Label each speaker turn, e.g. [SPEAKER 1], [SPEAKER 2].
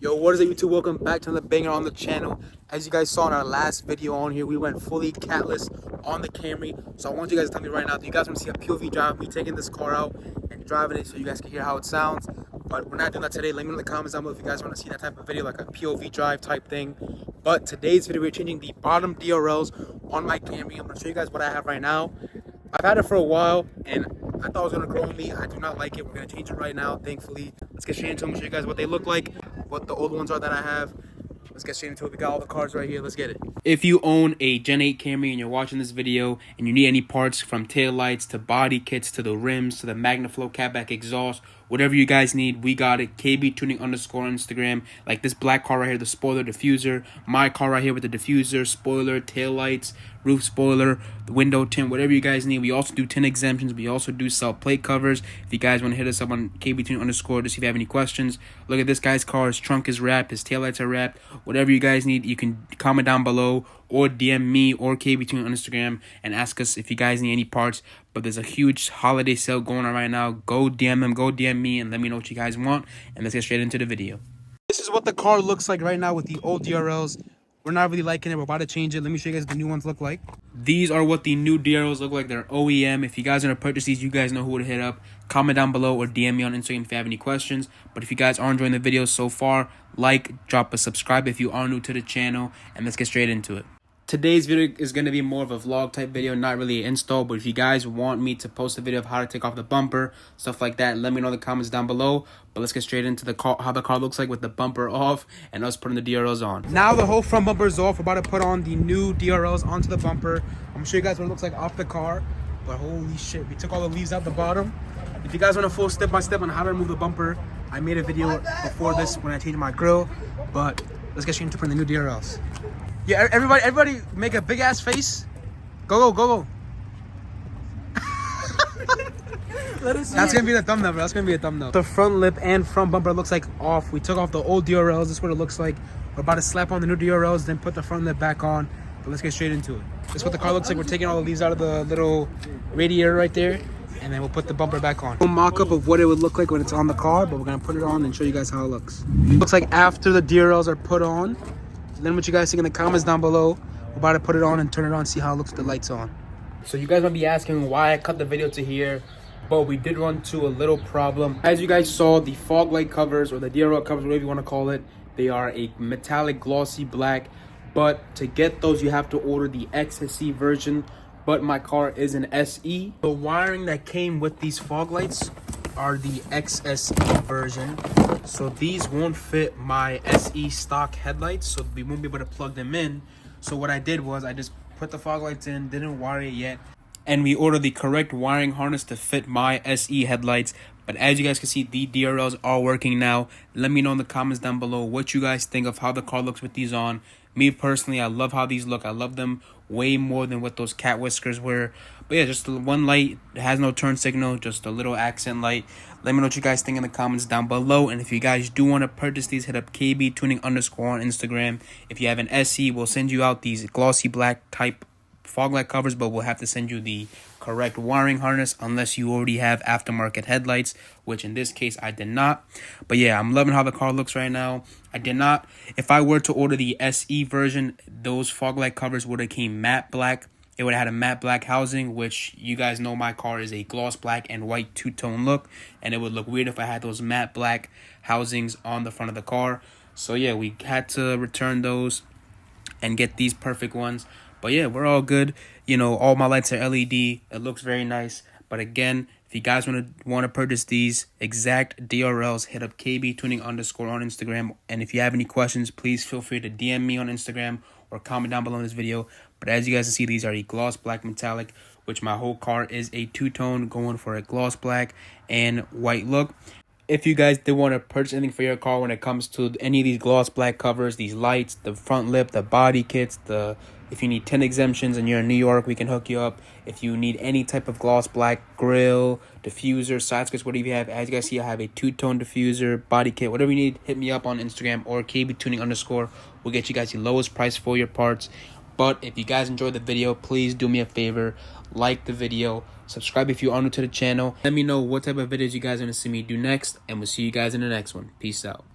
[SPEAKER 1] Yo, what is up, YouTube? Welcome back to another banger on the channel. As you guys saw in our last video on here, we went fully catless on the Camry. So I want you guys to tell me right now, do you guys want to see a POV drive, me taking this car out and driving it so you guys can hear how it sounds? But we're not doing that today. Let me know in the comments down below if you guys want to see that type of video, like a POV drive type thing. But today's video, we're changing the bottom DRLs on my Camry. I'm going to show you guys what I have right now. I've had it for a while, and I thought it was going to grow on me. I do not like it. We're going to change it right now, thankfully. Let's get straight into them and show you guys what they look like, what the old ones are that I have. Let's get straight into it. We got all the cars right here. Let's get it. If you own a Gen 8 Camry and you're watching this video and you need any parts from tail lights to body kits to the rims to the MagnaFlow catback exhaust, whatever you guys need, we got it. KBTuning _ on Instagram. Like this black car right here, the spoiler diffuser. My car right here with the diffuser, spoiler, tail lights, roof spoiler, the window tint, whatever you guys need. We also do tint exemptions. We also do sell plate covers. If you guys want to hit us up on KBTuning _ to see if you have any questions. Look at this guy's car. His trunk is wrapped. His tail lights are wrapped. Whatever you guys need, you can comment down below or DM me or KBTuning on Instagram and ask us if you guys need any parts. But there's a huge holiday sale going on right now. Go DM him, go DM me, and let me know what you guys want. And let's get straight into the video. This is what the car looks like right now with the old DRLs. We're not really liking it. We're about to change it. Let me show you guys what the new ones look like. These are what the new DRLs look like. They're OEM. If you guys are going to purchase these, you guys know who to hit up. Comment down below or DM me on Instagram if you have any questions. But if you guys are enjoying the video so far, like, drop a subscribe if you are new to the channel, and let's get straight into it. Today's video is going to be more of a vlog type video, not really an install, but if you guys want me to post a video of how to take off the bumper, stuff like that, let me know in the comments down below. But let's get straight into the car, how the car looks like with the bumper off and us putting the DRLs on. Now the whole front bumper is off. We're about to put on the new DRLs onto the bumper. I'm going to show you guys what it looks like off the car, but holy shit, we took all the leaves out the bottom. If you guys want a full step-by-step on how to remove the bumper, I made a video before this when I changed my grill, but let's get straight into putting the new DRLs. Yeah, everybody make a big ass face. Go. That's gonna be the thumbnail, bro. That's gonna be a thumbnail. The front lip and front bumper looks like off. We took off the old DRLs. This is what it looks like. We're about to slap on the new DRLs, then put the front lip back on. But let's get straight into it. This is what the car looks like. We're taking all the leaves out of the little radiator right there, and then we'll put the bumper back on. A mock-up of what it would look like when it's on the car, but we're gonna put it on and show you guys how it looks. It looks like after the DRLs are put on. Let me what you guys think in the comments down below. We're about to put it on and turn it on, see how it looks with the lights on. So you guys might be asking why I cut the video to here, but we did run into a little problem. As you guys saw, the fog light covers or the DRL covers, whatever you want to call it, they are a metallic glossy black, but to get those you have to order the XSE version, but my car is an SE. The wiring that came with these fog lights are the XSE version, so these won't fit my SE stock headlights, so we won't be able to plug them in. So what I did was I just put the fog lights in, didn't wire it yet, and we ordered the correct wiring harness to fit my SE headlights. But as you guys can see, the DRLs are working now. Let me know in the comments down below what you guys think of how the car looks with these on. Me personally, I love how these look. I love them way more than what those cat whiskers were. But yeah, just one light. It has no turn signal, just a little accent light. Let me know what you guys think in the comments down below. And if you guys do want to purchase these, hit up KBTuning _ on Instagram. If you have an SE, we'll send you out these glossy black type fog light covers, but we'll have to send you the correct wiring harness unless you already have aftermarket headlights, which in this case I did not. But yeah, I'm loving how the car looks right now. I did not, if I were to order the SE version, those fog light covers would have came matte black. It would have had a matte black housing, which you guys know my car is a gloss black and white two-tone look, and it would look weird if I had those matte black housings on the front of the car. So yeah, we had to return those and get these perfect ones. But yeah, we're all good. You know, all my lights are LED. It looks very nice. But again, if you guys want to purchase these exact DRLs, hit up KBTuning _ on Instagram. And if you have any questions, please feel free to DM me on Instagram or comment down below in this video. But as you guys can see, these are a gloss black metallic, which my whole car is a two-tone going for a gloss black and white look. If you guys did want to purchase anything for your car when it comes to any of these gloss black covers, these lights, the front lip, the body kits, if you need tint exemptions and you're in New York, we can hook you up. If you need any type of gloss black grill, diffuser, side skirts, whatever you have, as you guys see, I have a two-tone diffuser, body kit, whatever you need, hit me up on Instagram or KBTuning _ We'll get you guys the lowest price for your parts. But if you guys enjoyed the video, please do me a favor, like the video, subscribe if you are new to the channel. Let me know what type of videos you guys want to see me do next, and we'll see you guys in the next one. Peace out.